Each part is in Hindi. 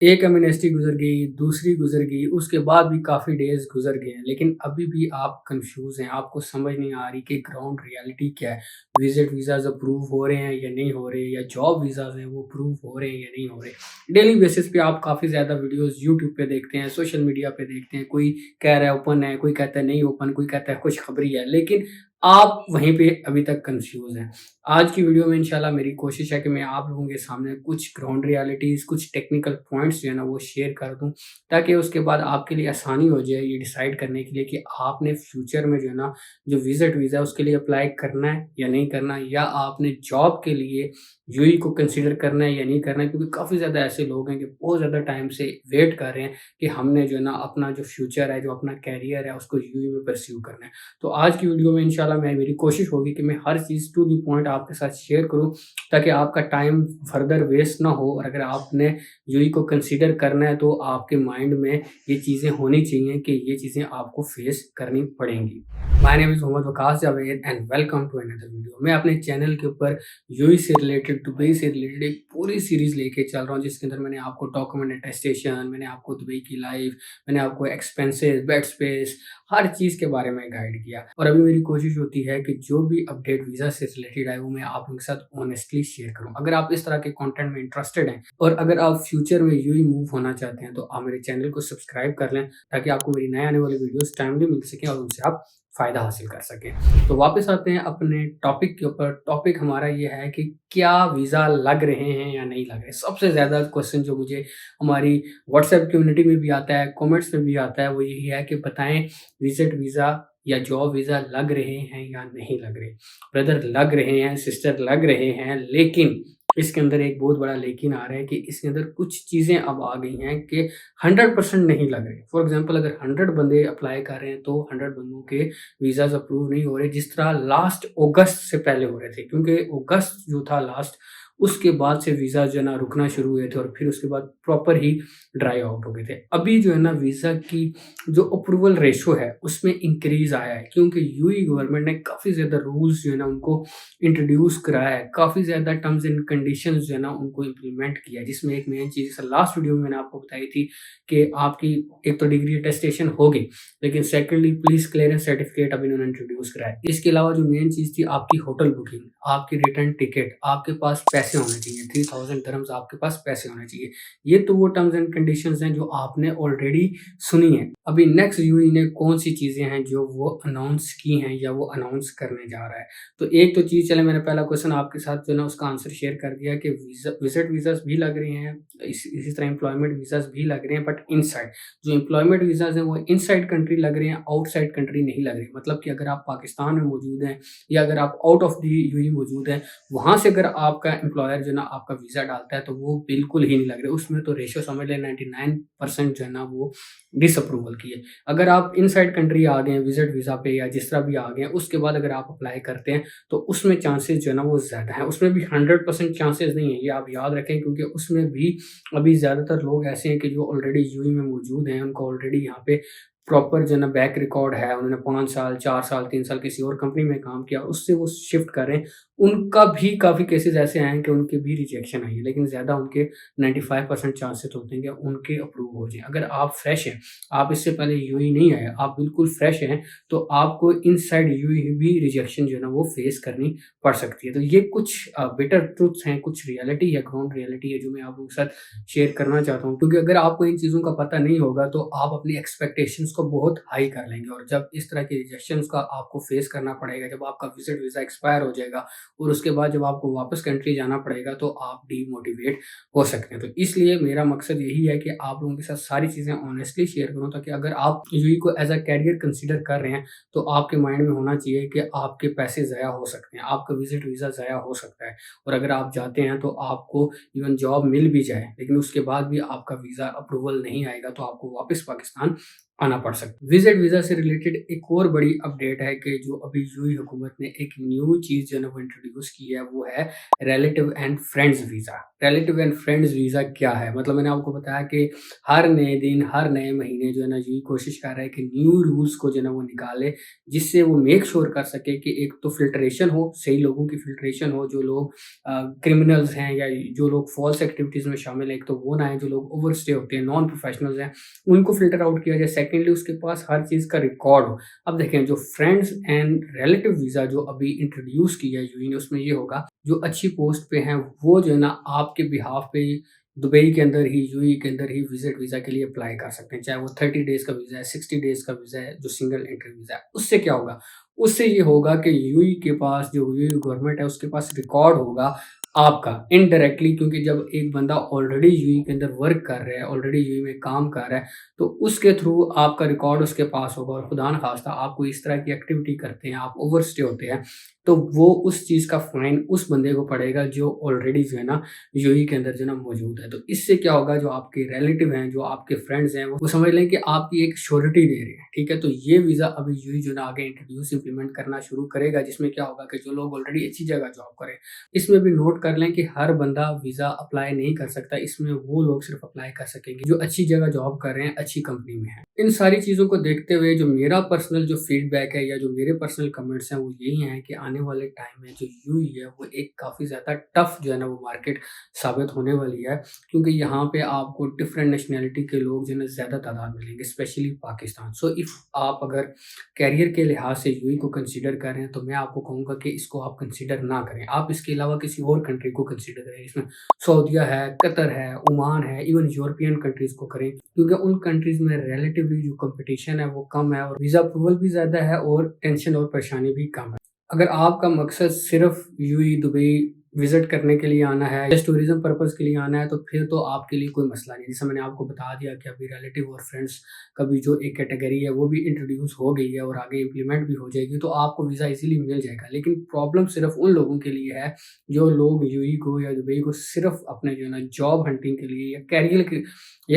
एक एमनेस्टी गुज़र गई, दूसरी गुज़र गई, उसके बाद भी काफ़ी डेज़ गुज़र गए हैं, लेकिन अभी भी आप कन्फ्यूज़ हैं, आपको समझ नहीं आ रही कि ग्राउंड रियलिटी क्या है? विज़िट वीज़ाज़ अप्रूव हो रहे हैं या नहीं हो रहे, या जॉब वीज़ाज़ हैं वो अप्रूव हो रहे हैं या नहीं हो रहे। डेली बेसिस पे आप काफ़ी ज़्यादा वीडियोज़ यूट्यूब पे देखते हैं, सोशल मीडिया पे देखते हैं, कोई कह रहा है ओपन है, कोई कहता है नहीं ओपन, कोई कहता है खुशखबरी है, लेकिन आप वहीं पे अभी तक कन्फ्यूज़ हैं। आज की वीडियो में इंशाल्लाह मेरी कोशिश है कि मैं आप लोगों के सामने कुछ ग्राउंड रियलिटीज़, कुछ टेक्निकल पॉइंट्स जो है ना वो शेयर कर दूँ, ताकि उसके बाद आपके लिए आसानी हो जाए ये डिसाइड करने के लिए कि आपने फ्यूचर में जो है ना, जो विज़िट वीज़ा है उसके लिए अप्लाई करना है या नहीं करना, या आपने जॉब के लिए यूएई को कंसीडर करना है या नहीं करना है। क्योंकि काफ़ी ज़्यादा ऐसे लोग हैं कि बहुत ज़्यादा टाइम से वेट कर रहे हैं कि हमने जो है ना अपना जो फ्यूचर है, जो अपना करियर है उसको यूएई में परस्यू करना है। तो आज की वीडियो में इंशाल्लाह मेरी कोशिश होगी कि मैं हर चीज़ टू द पॉइंट आपके साथ शेयर करूँ, ताकि आपका टाइम फर्दर वेस्ट ना हो। और अगर आपने यूएई को कंसीडर करना है तो आपके माइंड में ये चीज़ें होनी चाहिए कि ये चीज़ें आपको फेस करनी पड़ेंगी। My name is Mohammad Waqas Javed and welcome to another video. मैं अपने चैनल के ऊपर यूएई से रिलेटेड, दुबई से रिलेटेड एक पूरी सीरीज़ लेके चल रहा हूँ, जिसके अंदर मैंने आपको डॉक्यूमेंट अटेस्टेशन, मैंने आपको दुबई की लाइफ, मैंने आपको एक्सपेंसेस, बेड स्पेस, हर चीज़ के बारे में गाइड किया। और अभी मेरी कोशिश होती है कि जो भी अपडेट वीज़ा से रिलेटेड आए वो मैं आप लोगों के साथ ऑनेस्टली शेयर करूँ। अगर आप इस तरह के कंटेंट में इंटरेस्टेड हैं और अगर आप फ्यूचर में यूएई मूव होना चाहते हैं, तो आप मेरे चैनल को सब्सक्राइब कर लें, ताकि आपको मेरी नए आने वाली वीडियोस टाइमली मिल सकें और उनसे आप फ़ायदा हासिल कर सकें। तो वापस आते हैं अपने टॉपिक के ऊपर। टॉपिक हमारा ये है कि क्या वीज़ा लग रहे हैं या नहीं लग रहे? सबसे ज़्यादा क्वेश्चन जो मुझे हमारी व्हाट्सएप कम्युनिटी में भी आता है, कमेंट्स में भी आता है, वो यही है कि बताएँ विज़िट वीज़ा या जॉब वीज़ा लग रहे हैं या नहीं लग रहे? ब्रदर लग रहे हैं, सिस्टर लग रहे हैं, लेकिन इसके अंदर एक बहुत बड़ा लेकिन आ रहा है कि इसके अंदर कुछ चीज़ें अब आ गई हैं कि 100% नहीं लग रहे। फॉर एग्ज़ाम्पल अगर 100 बंदे अप्लाई कर रहे हैं तो 100 बंदों के वीज़ाज़ अप्रूव नहीं हो रहे, जिस तरह लास्ट अगस्त से पहले हो रहे थे। क्योंकि अगस्त जो था लास्ट, उसके बाद से वीज़ा जो है ना रुकना शुरू हुए थे और फिर उसके बाद प्रॉपर ही ड्राई आउट हो गए थे। अभी जो है ना वीज़ा की जो अप्रूवल रेशो है उसमें इंक्रीज़ आया है, क्योंकि यूएई गवर्नमेंट ने काफ़ी ज़्यादा रूल्स जो है ना उनको इंट्रोड्यूस कराया है, काफ़ी ज़्यादा टर्म्स एंड कंडीशंस जो है ना उनको इम्प्लीमेंट किया है। जिसमें एक मेन चीज़ लास्ट वीडियो में मैंने आपको बताई थी कि आपकी एक तो डिग्री अटेस्टेशन होगी, लेकिन सेकंडली पुलिस क्लियरेंस सर्टिफिकेट अब इन्होंने इंट्रोड्यूस कराया है। इसके अलावा जो मेन चीज़ थी आपकी होटल बुकिंग, आपकी रिटर्न टिकट, आपके पास पैसे होने चाहिए, 3000 दिरहम्स आपके पास पैसे होने चाहिए। ये तो वो टर्म्स एंड कंडीशंस हैं जो आपने ऑलरेडी सुनी है। अभी नेक्स्ट यूएई ने कौन-सी चीज़ें हैं जो वो अनाउंस की हैं या वो अनाउंस करने जा रहा है। तो एक तो चीज़, चले मैंने पहला क्वेश्चन आपके साथ जो है ना उसका आंसर शेयर कर दिया कि विज़िट वीज़ाज़ भी लग रहे हैं, इसी तरह एम्प्लॉयमेंट वीज़ाज़ भी लग रहे हैं, बट इनसाइड। जो एम्प्लॉयमेंट वीज़ाज़ हैं वो इनसाइड कंट्री लग रहे हैं, आउटसाइड कंट्री नहीं लग रहे। मतलब कि अगर आप पाकिस्तान में मौजूद हैं या अगर आप आउट ऑफ द यूएई मौजूद हैं, वहाँ से अगर आपका एम्प्लॉयर जो है ना आपका वीज़ा डालता है तो वो बिल्कुल ही नहीं लग रहे। उसमें तो रेशियो समझ लें 99% जो है ना वो डिसअप्रूवल की है। अगर आप इनसाइड कंट्री आ गए हैं विज़िट वीज़ा पे या जिस तरह भी आ गए हैं, उसके बाद अगर आप अप्लाई करते हैं तो उसमें चांसेस जो है ना वो ज़्यादा हैं। उसमें भी 100% चांसेस नहीं है, ये आप याद रखें, क्योंकि उसमें भी अभी ज़्यादातर लोग ऐसे हैं कि जो ऑलरेडी यूएई में मौजूद हैं, उनको ऑलरेडी यहाँ पे प्रॉपर जो है ना बैक रिकॉर्ड है। उन्होंने 5 साल, 4 साल, 3 साल किसी और कंपनी में काम किया, उससे वो शिफ्ट कर रहे हैं। उनका भी काफ़ी केसेज़ ऐसे आए हैं कि उनकी भी रिजेक्शन आई है, लेकिन ज़्यादा उनके 95% चांसेस होते हैं कि उनके अप्रूव हो जाएँ। अगर आप फ्रेश हैं, आप इससे पहले यूएई नहीं आए, आप बिल्कुल फ्रेश हैं, तो आपको इनसाइड यूएई भी रिजेक्शन जो है ना वो फेस करनी पड़ सकती है। तो ये कुछ बिटर ट्रुथ्स हैं, कुछ रियलिटी है, ग्राउंड रियलिटी है, जो मैं आप लोगों के साथ शेयर करना चाहता हूँ। क्योंकि अगर आपको इन चीज़ों का पता नहीं होगा तो आप अपनी एक्सपेक्टेशंस को बहुत हाई कर लेंगे, और जब इस तरह के रिजेक्शंस का आपको फेस करना पड़ेगा, जब आपका विज़िट वीज़ा एक्सपायर हो जाएगा और उसके बाद जब आपको वापस कंट्री जाना पड़ेगा, तो आप डीमोटिवेट हो सकते हैं। तो इसलिए मेरा मकसद यही है कि आप लोगों के साथ सारी चीज़ें ऑनेस्टली शेयर करूँ, ताकि अगर आप यूएई को एज़ अ कैरियर कंसीडर कर रहे हैं तो आपके माइंड में होना चाहिए कि आपके पैसे ज़ाया हो सकते हैं, आपका विज़िट वीज़ा ज़ाया हो सकता है। और अगर आप जाते हैं तो आपको इवन जॉब मिल भी जाए, लेकिन उसके बाद भी आपका वीज़ा अप्रूवल नहीं आएगा, तो आपको वापस पाकिस्तान आना पड़ सकता है। विजिट वीज़ा से रिलेटेड एक और बड़ी अपडेट है कि जो अभी यूएई हुकूमत ने एक न्यू चीज़ जो है ना वो इंट्रोड्यूस की है, वो है relative and friends visa. Relative and friends visa क्या है? मतलब मैंने आपको बताया कि हर नए दिन, हर नए महीने जो है ना यूएई कोशिश कर रहा है कि न्यू रूल्स को जो है ना वो निकाले, जिससे वो मेक श्योर कर सके कि एक तो फ़िल्ट्रेशन हो, सही लोगों की फ़िल्ट्रेशन हो, जो लोग क्रिमिनल्स हैं या जो लोग फ़ॉल्स एक्टिविटीज़ में शामिल हैं, एक तो वो ना आएँ, जो लोग ओवरस्टे होते हैं, नॉन प्रोफ़ेशनल्स हैं, उनको फ़िल्टर आउट किया जाए। सेकेंडली उसके पास हर चीज़ का रिकॉर्ड हो। अब देखें जो फ्रेंड्स एंड रिलेटिव वीज़ा जो अभी इंट्रोड्यूस किया है यूएई ने, उसमें ये होगा जो अच्छी पोस्ट पे हैं वो जो है ना आपके बिहाफ़ पे दुबई के अंदर ही, यूएई के अंदर ही विज़िट वीज़ा के लिए अप्लाई कर सकते हैं। चाहे वो 30 डेज़ का वीज़ा है, 60 डेज़ का वीज़ा है, जो सिंगल एंट्री वीज़ा है। उससे क्या होगा? उससे ये होगा कि यूएई के पास, जो यूएई गवर्नमेंट है उसके पास रिकॉर्ड होगा आपका इनडायरेक्टली, क्योंकि जब एक बंदा ऑलरेडी यूएई के अंदर वर्क कर रहा है, ऑलरेडी यूएई में काम कर रहा है, तो उसके थ्रू आपका रिकॉर्ड उसके पास होगा और खुदा न खास्ता आप कोई इस तरह की एक्टिविटी करते हैं, आप ओवरस्टे होते हैं, तो वो उस चीज़ का फाइन उस बंदे को पड़ेगा जो ऑलरेडी जो है ना यूएई के अंदर जो है ना मौजूद है। तो इससे क्या होगा, जो आपके रिलेटिव हैं, जो आपके फ्रेंड्स हैं, वो समझ लें कि आपकी एक श्योरिटी दे रहे हैं, ठीक है? तो ये वीज़ा अभी यूएई जो है ना आगे इंट्रोड्यूस इम्प्लीमेंट करना शुरू करेगा, जिसमें क्या होगा कि जो लोग ऑलरेडी अच्छी जगह जॉब करें, इसमें भी नोट कर लें कि हर बंदा वीज़ा अप्लाई नहीं कर सकता, इसमें वो लोग सिर्फ अप्लाई कर सकेंगे जो अच्छी जगह जॉब कर रहे हैं, अच्छी कंपनी में हैं। इन सारी चीज़ों को देखते हुए जो मेरा पर्सनल जो फीडबैक है या जो मेरे पर्सनल कमेंट्स हैं वो यही हैं कि आने वाले टाइम में जो यूएई है वो एक काफ़ी ज़्यादा टफ जो है ना वो मार्केट साबित होने वाली है, क्योंकि यहाँ पे आपको डिफरेंट नेशनैलिटी के लोग जो है ना ज़्यादा तादाद मिलेंगे, स्पेशली पाकिस्तान। सो इफ़ आप अगर करियर के लिहाज से यूएई को कंसीडर कर रहे हैं तो मैं आपको कहूँगा कि इसको आप कंसीडर ना करें। आप इसके अलावा किसी और कंट्री को कंसीडर करें, इसमें सऊदीया है, कतर है, ओमान है, इवन यूरोपियन कंट्रीज़ को करें, क्योंकि उन कंट्रीज़ में रिलेटिवली जो कॉम्पिटिशन है वो कम है और वीज़ा अप्रूवल भी ज़्यादा है और टेंशन और परेशानी भी कम है। अगर आपका मकसद सिर्फ यूएई, दुबई विज़िट करने के लिए आना है, जस्ट टूरिज़्म पर्पज़ के लिए आना है, तो फिर तो आपके लिए कोई मसला नहीं। जैसे मैंने आपको बता दिया कि अभी रिलेटिव और फ्रेंड्स का भी जो एक कैटेगरी है वो भी इंट्रोड्यूस हो गई है और आगे इम्प्लीमेंट भी हो जाएगी, तो आपको वीज़ा ईज़िली मिल जाएगा। लेकिन प्रॉब्लम सिर्फ उन लोगों के लिए है जो लोग यूएई को या दुबई को सिर्फ अपने जो है ना जॉब हंटिंग के लिए या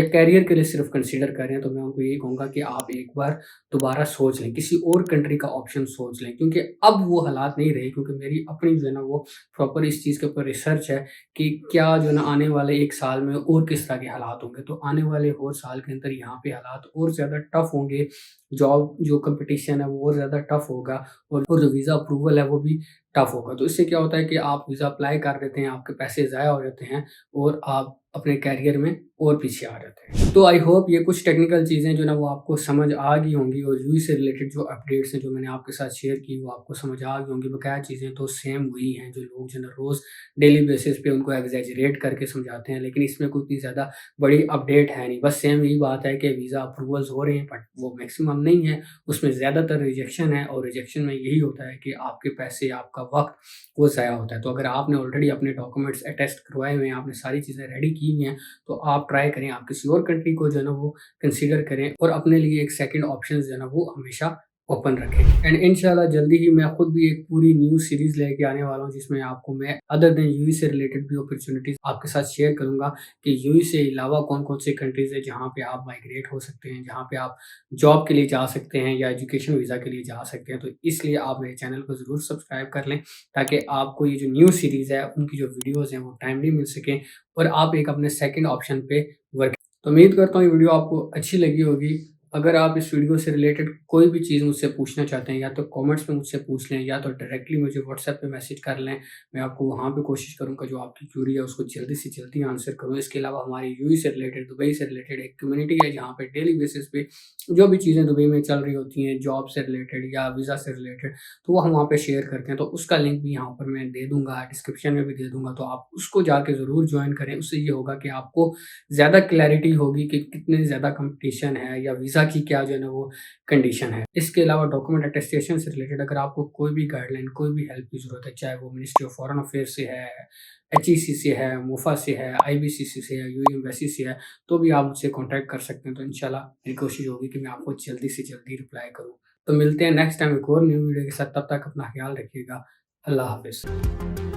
कैरियर के लिए सिर्फ कंसीडर कर रहे हैं। तो मैं उनको यही कहूँगा कि आप एक बार दोबारा सोच लें, किसी और कंट्री का ऑप्शन सोच लें, क्योंकि अब वो हालात नहीं रहे। क्योंकि मेरी अपनी जो है ना वो प्रॉपर इस चीज़ के ऊपर रिसर्च है कि क्या जो है ना आने वाले 1 साल में और किस तरह के हालात होंगे। तो आने वाले और साल के अंदर यहाँ पे हालात और ज़्यादा टफ होंगे, जॉब जो कॉम्पिटिशन है वो और ज़्यादा टफ होगा और जो वीज़ा अप्रूवल है वो भी टफ होगा। तो इससे क्या होता है कि आप वीज़ा अप्लाई कर देते हैं, आपके पैसे ज़ाया हो जाते हैं और आप अपने करियर में और पीछे आ जाते हैं। तो आई होप ये कुछ टेक्निकल चीज़ें जो ना वो आपको समझ आ गई होंगी और यूएई से रिलेटेड जो अपडेट्स हैं जो मैंने आपके साथ शेयर की वो आपको समझ आ गई होंगी। बकाया चीज़ें तो सेम वही हैं जो लोग जो ना रोज़ डेली बेसिस पे उनको एग्ज़ैजरेट करके समझाते हैं, लेकिन इसमें कोई इतनी ज़्यादा बड़ी अपडेट है नहीं। बस सेम यही बात है कि वीज़ा अप्रूवल्स हो रहे हैं बट वो मैक्सिमम नहीं है, उसमें ज़्यादातर रिजेक्शन है और रिजेक्शन में यही होता है कि आपके पैसे, आपका वक़्त वो ज़ाया होता है। तो अगर आपने ऑलरेडी अपने डॉक्यूमेंट्स अटेस्ट करवाए हुए हैं, आपने सारी चीज़ें रेडी की हुई हैं, तो आप ट्राई करें, आप किसी और कंट्री को जो है ना वो कंसीडर करें और अपने लिए एक सेकंड ऑप्शन जो है ना वो हमेशा ओपन रखें। एंड इंशाल्लाह जल्दी ही मैं खुद भी एक पूरी न्यू सीरीज़ लेके आने वाला हूँ, जिसमें आपको मैं अदर देन यूएई से रिलेटेड भी अपॉर्च्युनिटीज़ आपके साथ शेयर करूँगा कि यूएई से अलावा कौन-कौन से कंट्रीज़ हैं जहाँ पे आप माइग्रेट हो सकते हैं, जहाँ पे आप जॉब के लिए जा सकते हैं या एजुकेशन वीज़ा के लिए जा सकते हैं। तो इसलिए आप मेरे चैनल को ज़रूर सब्सक्राइब कर लें, ताकि आपको ये जो न्यू सीरीज़ है उनकी जो वीडियोज़ हैं वो टाइमली मिल सकें और आप एक अपने सेकंड ऑप्शन पे वर्क। तो उम्मीद करता हूँ ये वीडियो आपको अच्छी लगी होगी। अगर आप इस वीडियो से रिलेटेड कोई भी चीज़ मुझसे पूछना चाहते हैं, या तो कमेंट्स में मुझसे पूछ लें या तो डायरेक्टली मुझे व्हाट्सएप पे मैसेज कर लें। मैं आपको वहाँ पे कोशिश करूँगा जो आपकी क्यूरी है उसको जल्दी से जल्दी आंसर करूँ। इसके अलावा हमारी यूएई से रिलेटेड, दुबई से रिलेटेड एक कम्युनिटी है जहाँ पे डेली बेसिस पे जो भी चीज़ें दुबई में चल रही होती हैं, जॉब से रिलेटेड या वीज़ा से रिलेटेड, तो वो हम वहाँ पे शेयर करते हैं। तो उसका लिंक भी यहाँ पर मैं दे दूँगा, डिस्क्रिप्शन में भी दे दूँगा, तो आप उसको जाके ज़रूर जॉइन करें। उससे ये होगा कि आपको ज़्यादा क्लैरिटी होगी कि कितनी ज़्यादा कॉम्पिटिशन है या वीज़ा की क्या जो है ना वो कंडीशन है। इसके अलावा डॉक्यूमेंट अटेस्टेशन से रिलेटेड अगर आपको कोई भी गाइडलाइन, कोई भी हेल्प की ज़रूरत है, चाहे वो मिनिस्ट्री ऑफ फॉरेन अफेयर्स से है, एचईसी से है, मोफा से है, आईबीसीसी से है, यूएई एम्बेसी से है, तो भी आप मुझसे कॉन्टैक्ट कर सकते हैं। तो इंशाल्लाह मेरी कोशिश होगी कि मैं आपको जल्दी से जल्दी रिप्लाई करूँ। तो मिलते हैं नेक्स्ट टाइम एक और न्यू वीडियो के साथ, तब तक अपना ख्याल रखिएगा। अल्लाह हाफ़िज़।